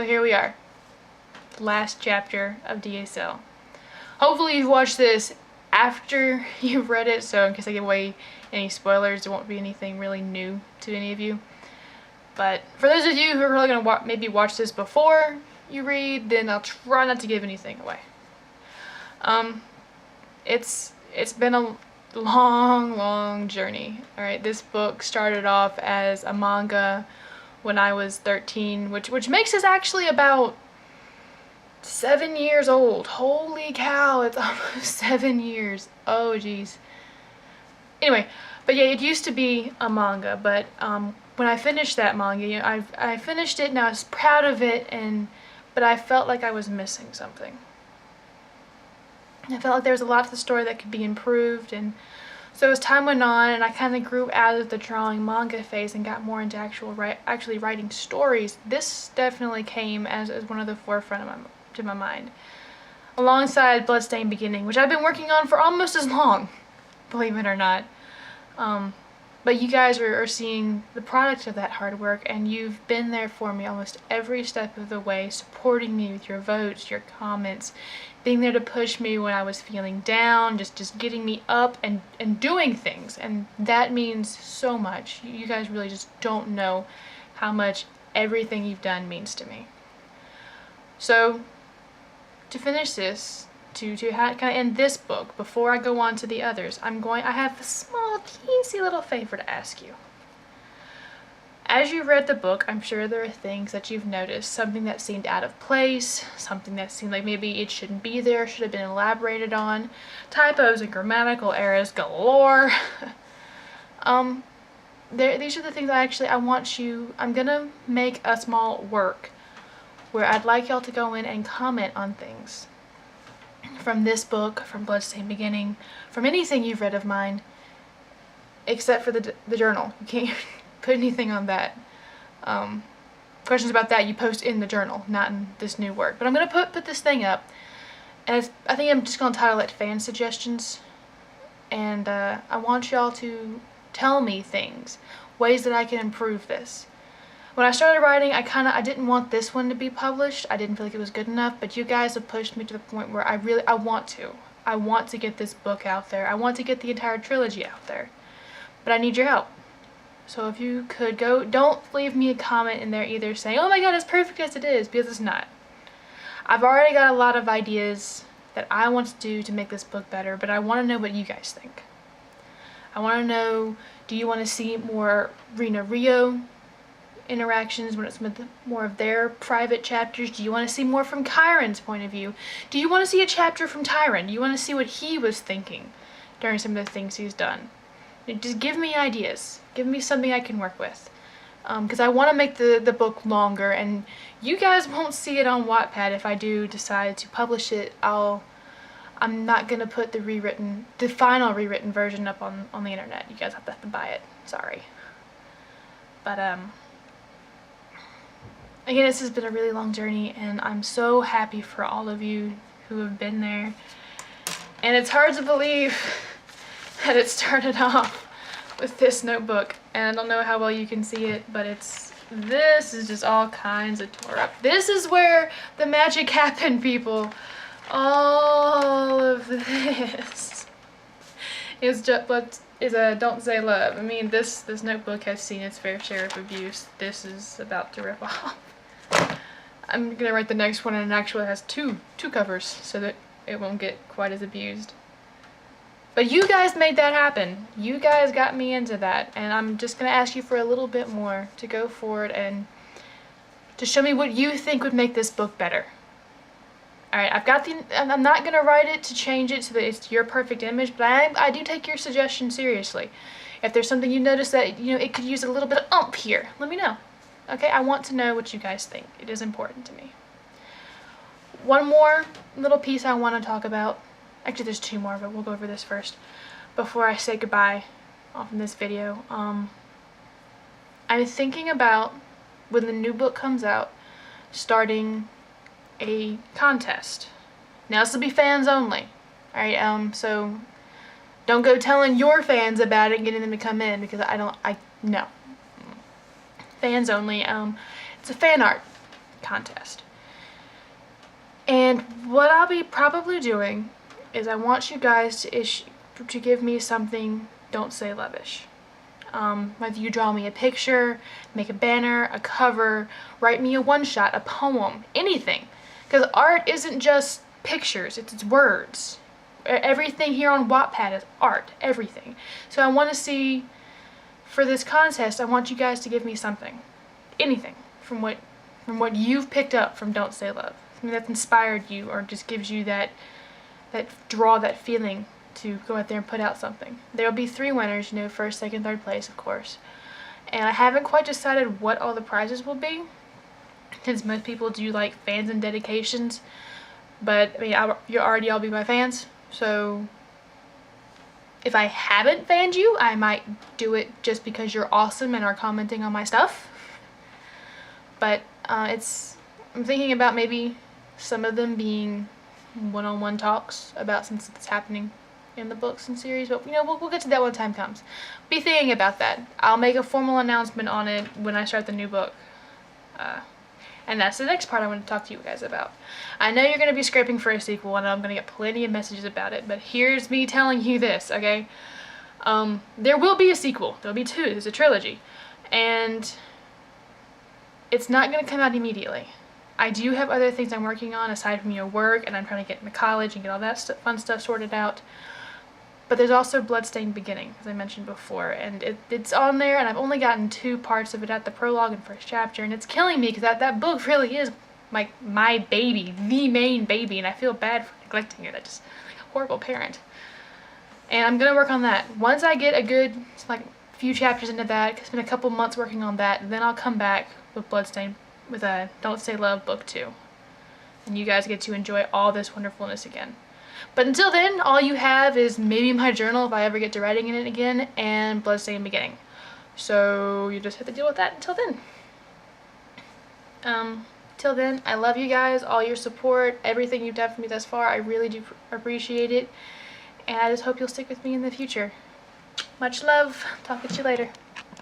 So here we are, the last chapter of DSL. Hopefully you've watched this after you've read it, so in case I give away any spoilers, there won't be anything really new to any of you. But for those of you who are really going to maybe watch this before you read, then I'll try not to give anything away. It's been a long journey. Alright, this book started off as a manga when I was 13, which makes us actually about 7 years old. Holy cow, it's almost 7 years. Oh geez. Anyway, but yeah, it used to be a manga, but when I finished that manga, you know, I finished it and I was proud of it, but I felt like I was missing something. I felt like there was a lot to the story that could be improved, and so as time went on and I kind of grew out of the drawing manga phase and got more into actually writing stories, this definitely came as one of the forefront of my mind. Alongside Bloodstained Beginning, which I've been working on for almost as long, believe it or not. But you guys are seeing the product of that hard work, and you've been there for me almost every step of the way, supporting me with your votes, your comments, being there to push me when I was feeling down, just getting me up and doing things, and that means so much. You guys really just don't know how much everything you've done means to me. So to finish this, to kind of end this book before I go on to the others, I have a small teensy little favor to ask you. As you read the book, I'm sure there are things that you've noticed, something that seemed out of place, something that seemed like maybe it shouldn't be there, should have been elaborated on, typos and grammatical errors galore. These are the things I'm gonna make a small work where I'd like y'all to go in and comment on things from this book, from Bloodstained Beginning, from anything you've read of mine, except for the journal. You can't put anything on that. Questions about that you post in the journal, not in this new work. But I'm going to put this thing up, and I think I'm just going to title it Fan Suggestions, and I want y'all to tell me things, ways that I can improve this. When I started writing, I didn't want this one to be published. I didn't feel like it was good enough, but you guys have pushed me to the point where I want to get this book out there. I want to get the entire trilogy out there. But I need your help. So if you could don't leave me a comment in there either saying, oh my god, it's perfect as it is, because it's not. I've already got a lot of ideas that I want to do to make this book better, but I want to know what you guys think. I want to know, do you want to see more Rina Rio interactions when it's more of their private chapters? Do you want to see more from Kyron's point of view? Do you want to see a chapter from Tyron? Do you want to see what he was thinking during some of the things he's done? Just give me ideas. Give me something I can work with. Because I want to make the book longer, and you guys won't see it on Wattpad if I do decide to publish it. I'm not going to put the final rewritten version up on the internet. You guys have to buy it. Sorry. But, again, this has been a really long journey, and I'm so happy for all of you who have been there. And it's hard to believe that it started off with this notebook, and I don't know how well you can see it, but this is just all kinds of tore up. This is where the magic happened, people. All of this is a Don't Say Love. I mean, this notebook has seen its fair share of abuse. This is about to rip off. I'm gonna write the next one, and it actually has two covers so that it won't get quite as abused. But you guys made that happen. You guys got me into that, and I'm just gonna ask you for a little bit more to go forward and to show me what you think would make this book better. Alright, I'm not gonna write it to change it so that it's your perfect image, but I do take your suggestions seriously. If there's something you notice that, you know, it could use a little bit of oomph here, let me know. Okay, I want to know what you guys think. It is important to me. One more little piece I want to talk about. Actually, there's two more, but we'll go over this first before I say goodbye off in this video. I'm thinking about, when the new book comes out, starting a contest. Now, this will be fans only. Alright, so don't go telling your fans about it and getting them to come in, because no. Fans only. It's a fan art contest. And what I'll be probably doing is I want you guys to give me something Don't Say Love-ish. Whether you draw me a picture, make a banner, a cover, write me a one-shot, a poem, anything. Because art isn't just pictures, it's words. Everything here on Wattpad is art, everything. So I want to see, for this contest, I want you guys to give me something. Anything from what you've picked up from Don't Say Love. Something that's inspired you or just gives you that feeling to go out there and put out something. There'll be 3 winners, first, second, third place, of course. And I haven't quite decided what all the prizes will be, since most people do like fans and dedications. But I mean, you'll already all be my fans, so if I haven't fanned you, I might do it just because you're awesome and are commenting on my stuff. But I'm thinking about maybe some of them being one-on-one talks about, since it's happening in the books and series, but we'll get to that when time comes. Be thinking about that. I'll make a formal announcement on it when I start the new book. And that's the next part I want to talk to you guys about. I know you're going to be scraping for a sequel, and I'm going to get plenty of messages about it, but here's me telling you this, okay? There will be a sequel. There'll be 2. There's a trilogy. And it's not going to come out immediately. I do have other things I'm working on aside from work, and I'm trying to get into college and get all that fun stuff sorted out. But there's also Bloodstained Beginning, as I mentioned before, and it's on there, and I've only gotten 2 parts of it at the prologue and first chapter, and it's killing me because that book really is like my baby, the main baby, and I feel bad for neglecting it. I'm just like a horrible parent. And I'm gonna work on that. Once I get a good few chapters into that, it's been a couple months working on that, then I'll come back with Bloodstained, with a Don't Say Love book 2, and you guys get to enjoy all this wonderfulness again. But until then, all you have is maybe my journal if I ever get to writing in it again, and Bloodstained Beginning. So you just have to deal with that until then. Till then, I love you guys, all your support, everything you've done for me thus far. I really do appreciate it, and I just hope you'll stick with me in the future. Much love. Talk to you later.